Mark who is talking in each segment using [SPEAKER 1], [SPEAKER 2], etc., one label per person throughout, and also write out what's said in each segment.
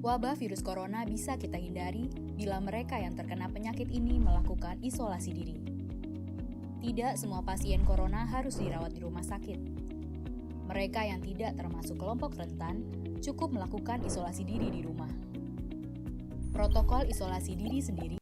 [SPEAKER 1] Wabah virus corona bisa kita hindari bila mereka yang terkena penyakit ini melakukan isolasi diri. Tidak semua pasien corona harus dirawat di rumah sakit. Mereka yang tidak termasuk kelompok rentan cukup melakukan isolasi diri di rumah. Protokol isolasi diri sendiri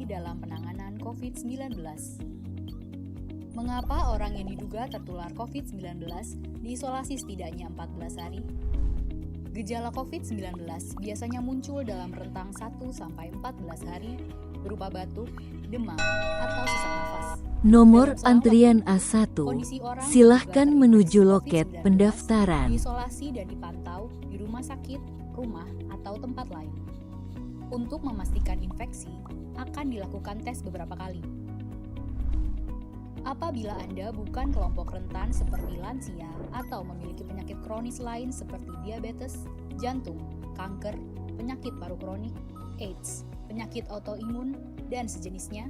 [SPEAKER 1] dalam penanganan COVID-19. Mengapa orang yang diduga tertular COVID-19 diisolasi setidaknya 14 hari? Gejala COVID-19 biasanya muncul dalam rentang 1-14 hari berupa batuk, demam, atau sesak nafas.
[SPEAKER 2] Nomor antrian A1. Silahkan menuju loket pendaftaran.
[SPEAKER 1] Diisolasi dan dipantau di rumah sakit, rumah, atau tempat lain. Untuk memastikan infeksi, akan dilakukan tes beberapa kali. Apabila Anda bukan kelompok rentan seperti lansia atau memiliki penyakit kronis lain seperti diabetes, jantung, kanker, penyakit paru kronik, AIDS, penyakit autoimun, dan sejenisnya,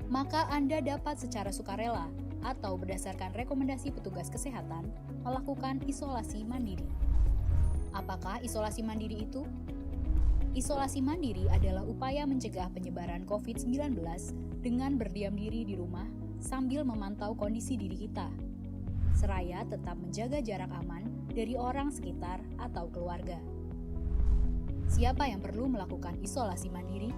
[SPEAKER 1] maka Anda dapat secara sukarela atau berdasarkan rekomendasi petugas kesehatan melakukan isolasi mandiri. Apakah isolasi mandiri itu? Isolasi mandiri adalah upaya mencegah penyebaran COVID-19 dengan berdiam diri di rumah sambil memantau kondisi diri kita, seraya tetap menjaga jarak aman dari orang sekitar atau keluarga. Siapa yang perlu melakukan isolasi mandiri?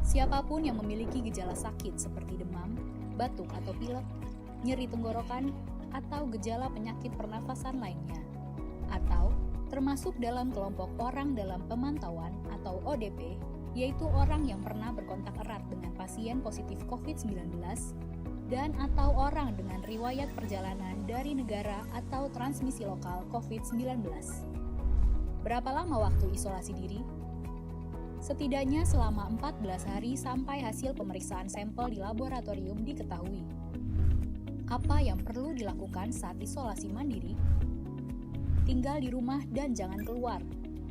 [SPEAKER 1] Siapapun yang memiliki gejala sakit seperti demam, batuk atau pilek, nyeri tenggorokan, atau gejala penyakit pernafasan lainnya, atau termasuk dalam kelompok orang dalam pemantauan atau ODP, yaitu orang yang pernah berkontak erat dengan pasien positif COVID-19 dan atau orang dengan riwayat perjalanan dari negara atau transmisi lokal COVID-19. Berapa lama waktu isolasi diri? Setidaknya selama 14 hari sampai hasil pemeriksaan sampel di laboratorium diketahui. Apa yang perlu dilakukan saat isolasi mandiri? Tinggal di rumah dan jangan keluar,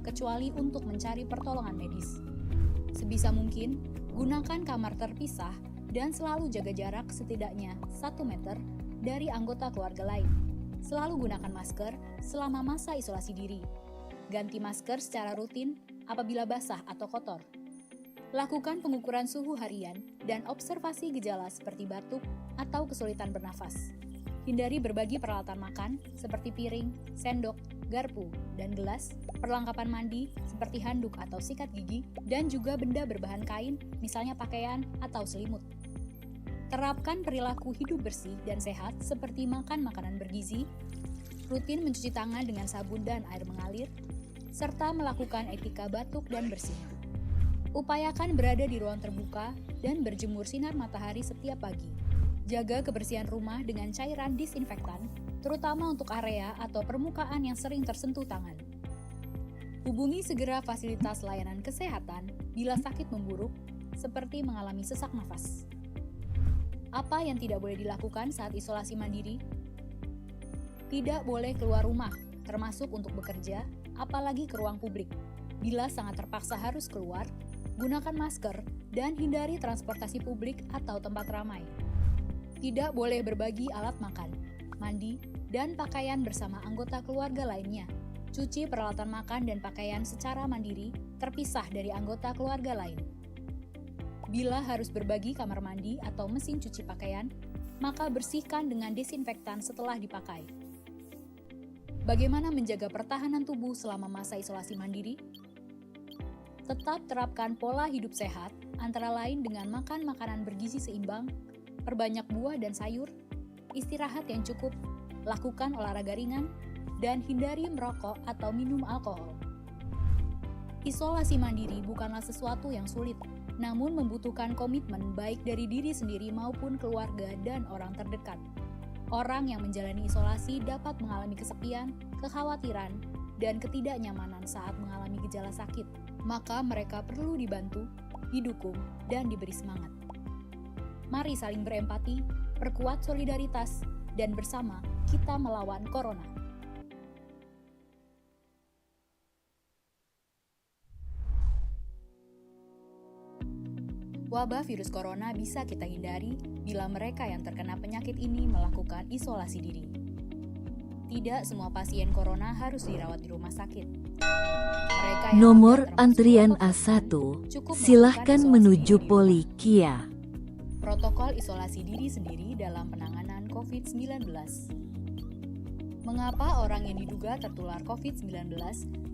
[SPEAKER 1] kecuali untuk mencari pertolongan medis. Sebisa mungkin, gunakan kamar terpisah dan selalu jaga jarak setidaknya 1 meter dari anggota keluarga lain. Selalu gunakan masker selama masa isolasi diri. Ganti masker secara rutin apabila basah atau kotor. Lakukan pengukuran suhu harian dan observasi gejala seperti batuk atau kesulitan bernafas. Hindari berbagi peralatan makan seperti piring, sendok, garpu, dan gelas, perlengkapan mandi seperti handuk atau sikat gigi, dan juga benda berbahan kain, misalnya pakaian atau selimut. Terapkan perilaku hidup bersih dan sehat seperti makan makanan bergizi, rutin mencuci tangan dengan sabun dan air mengalir, serta melakukan etika batuk dan bersih. Upayakan berada di ruang terbuka dan berjemur sinar matahari setiap pagi. Jaga kebersihan rumah dengan cairan disinfektan, terutama untuk area atau permukaan yang sering tersentuh tangan. Hubungi segera fasilitas layanan kesehatan bila sakit memburuk, seperti mengalami sesak nafas. Apa yang tidak boleh dilakukan saat isolasi mandiri? Tidak boleh keluar rumah, termasuk untuk bekerja, apalagi ke ruang publik. Bila sangat terpaksa harus keluar, gunakan masker dan hindari transportasi publik atau tempat ramai. Tidak boleh berbagi alat makan, mandi, dan pakaian bersama anggota keluarga lainnya. Cuci peralatan makan dan pakaian secara mandiri, terpisah dari anggota keluarga lain. Bila harus berbagi kamar mandi atau mesin cuci pakaian, maka bersihkan dengan desinfektan setelah dipakai. Bagaimana menjaga pertahanan tubuh selama masa isolasi mandiri? Tetap terapkan pola hidup sehat, antara lain dengan makan makanan bergizi seimbang, perbanyak buah dan sayur, istirahat yang cukup, lakukan olahraga ringan, dan hindari merokok atau minum alkohol. Isolasi mandiri bukanlah sesuatu yang sulit, namun membutuhkan komitmen baik dari diri sendiri maupun keluarga dan orang terdekat. Orang yang menjalani isolasi dapat mengalami kesepian, kekhawatiran, dan ketidaknyamanan saat mengalami gejala sakit. Maka mereka perlu dibantu, didukung, dan diberi semangat. Mari saling berempati, perkuat solidaritas, dan bersama kita melawan corona. Wabah virus corona bisa kita hindari bila mereka yang terkena penyakit ini melakukan isolasi diri. Tidak semua pasien corona harus dirawat di rumah sakit.
[SPEAKER 2] Nomor antrian A1, silahkan menuju Polikia.
[SPEAKER 1] Protokol isolasi diri sendiri dalam penanganan COVID-19. Mengapa orang yang diduga tertular COVID-19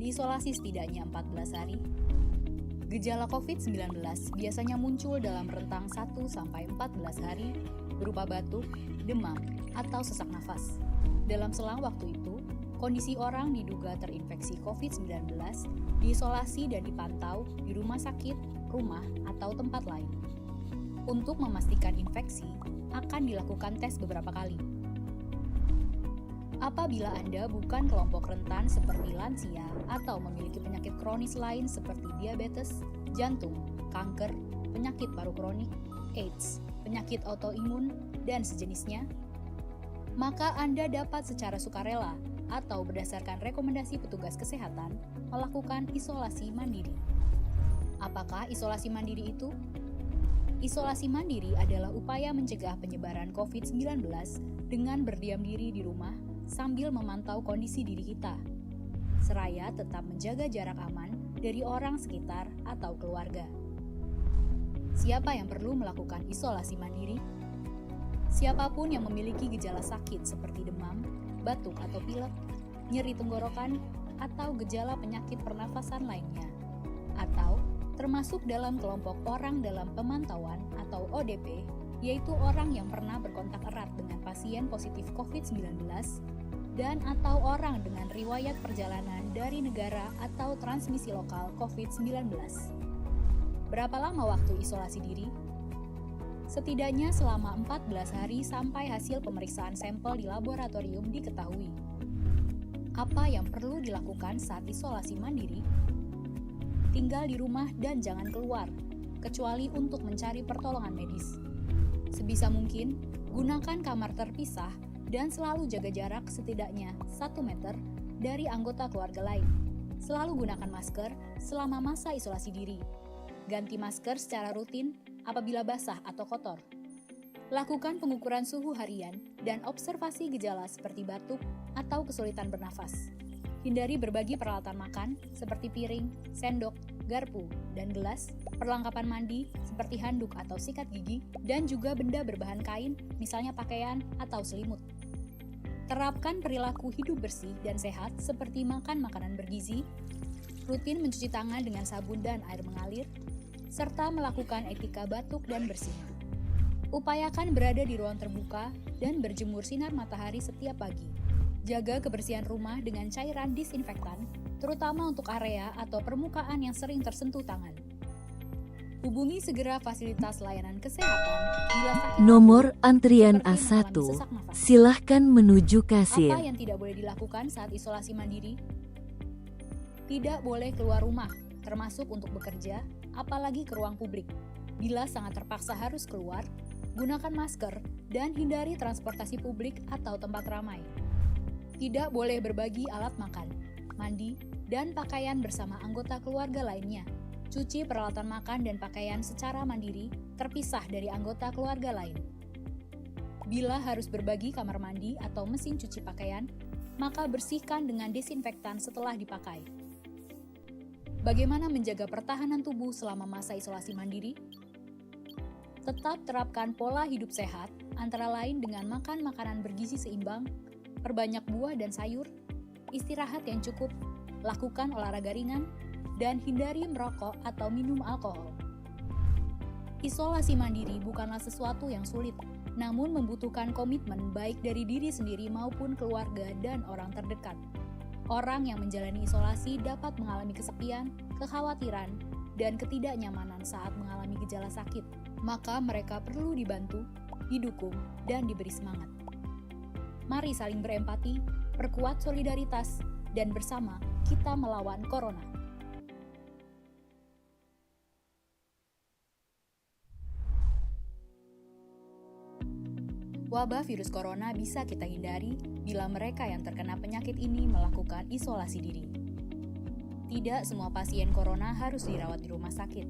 [SPEAKER 1] diisolasi setidaknya 14 hari? Gejala COVID-19 biasanya muncul dalam rentang 1-14 hari berupa batuk, demam, atau sesak nafas. Dalam selang waktu itu, kondisi orang diduga terinfeksi COVID-19 diisolasi dan dipantau di rumah sakit, rumah, atau tempat lain. Untuk memastikan infeksi, akan dilakukan tes beberapa kali. Apabila Anda bukan kelompok rentan seperti lansia atau memiliki penyakit kronis lain seperti diabetes, jantung, kanker, penyakit paru kronik, AIDS, penyakit autoimun, dan sejenisnya, maka Anda dapat secara sukarela atau berdasarkan rekomendasi petugas kesehatan melakukan isolasi mandiri. Apakah isolasi mandiri itu? Isolasi mandiri adalah upaya mencegah penyebaran COVID-19 dengan berdiam diri di rumah sambil memantau kondisi diri kita, seraya tetap menjaga jarak aman dari orang sekitar atau keluarga. Siapa yang perlu melakukan isolasi mandiri? Siapapun yang memiliki gejala sakit seperti demam, batuk atau pilek, nyeri tenggorokan, atau gejala penyakit pernafasan lainnya, atau termasuk dalam kelompok orang dalam pemantauan atau ODP, yaitu orang yang pernah berkontak erat dengan pasien positif COVID-19 dan atau orang dengan riwayat perjalanan dari negara atau transmisi lokal COVID-19. Berapa lama waktu isolasi diri? Setidaknya selama 14 hari sampai hasil pemeriksaan sampel di laboratorium diketahui. Apa yang perlu dilakukan saat isolasi mandiri? Tinggal di rumah dan jangan keluar, kecuali untuk mencari pertolongan medis. Sebisa mungkin, gunakan kamar terpisah dan selalu jaga jarak setidaknya 1 meter dari anggota keluarga lain. Selalu gunakan masker selama masa isolasi diri. Ganti masker secara rutin apabila basah atau kotor. Lakukan pengukuran suhu harian dan observasi gejala seperti batuk atau kesulitan bernafas. Hindari berbagi peralatan makan seperti piring, sendok, garpu, dan gelas, perlengkapan mandi seperti handuk atau sikat gigi, dan juga benda berbahan kain, misalnya pakaian atau selimut. Terapkan perilaku hidup bersih dan sehat seperti makan makanan bergizi, rutin mencuci tangan dengan sabun dan air mengalir, serta melakukan etika batuk dan bersih. Upayakan berada di ruang terbuka dan berjemur sinar matahari setiap pagi. Jaga kebersihan rumah dengan cairan disinfektan, terutama untuk area atau permukaan yang sering tersentuh tangan. Hubungi segera fasilitas layanan kesehatan bila sakit.
[SPEAKER 2] Nomor antrian A1, silahkan menuju kasir.
[SPEAKER 1] Apa yang tidak boleh dilakukan saat isolasi mandiri? Tidak boleh keluar rumah, termasuk untuk bekerja, apalagi ke ruang publik. Bila sangat terpaksa harus keluar, gunakan masker dan hindari transportasi publik atau tempat ramai. Tidak boleh berbagi alat makan, mandi, dan pakaian bersama anggota keluarga lainnya. Cuci peralatan makan dan pakaian secara mandiri, terpisah dari anggota keluarga lain. Bila harus berbagi kamar mandi atau mesin cuci pakaian, maka bersihkan dengan desinfektan setelah dipakai. Bagaimana menjaga pertahanan tubuh selama masa isolasi mandiri? Tetap terapkan pola hidup sehat, antara lain dengan makan makanan bergizi seimbang, perbanyak buah dan sayur, istirahat yang cukup, lakukan olahraga ringan, dan hindari merokok atau minum alkohol. Isolasi mandiri bukanlah sesuatu yang sulit, namun membutuhkan komitmen baik dari diri sendiri maupun keluarga dan orang terdekat. Orang yang menjalani isolasi dapat mengalami kesepian, kekhawatiran, dan ketidaknyamanan saat mengalami gejala sakit. Maka mereka perlu dibantu, didukung, dan diberi semangat. Mari saling berempati, perkuat solidaritas, dan bersama kita melawan corona. Wabah virus corona bisa kita hindari bila mereka yang terkena penyakit ini melakukan isolasi diri. Tidak semua pasien corona harus dirawat di rumah sakit.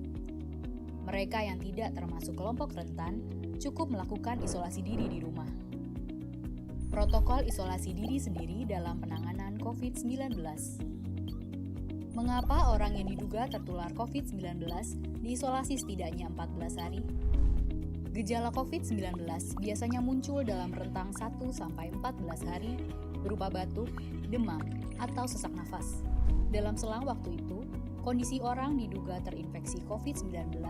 [SPEAKER 1] Mereka yang tidak termasuk kelompok rentan cukup melakukan isolasi diri di rumah. Protokol isolasi diri sendiri dalam penanganan COVID-19. Mengapa orang yang diduga tertular COVID-19 diisolasi setidaknya 14 hari? Gejala COVID-19 biasanya muncul dalam rentang 1-14 hari berupa batuk, demam, atau sesak nafas. Dalam selang waktu itu, kondisi orang diduga terinfeksi COVID-19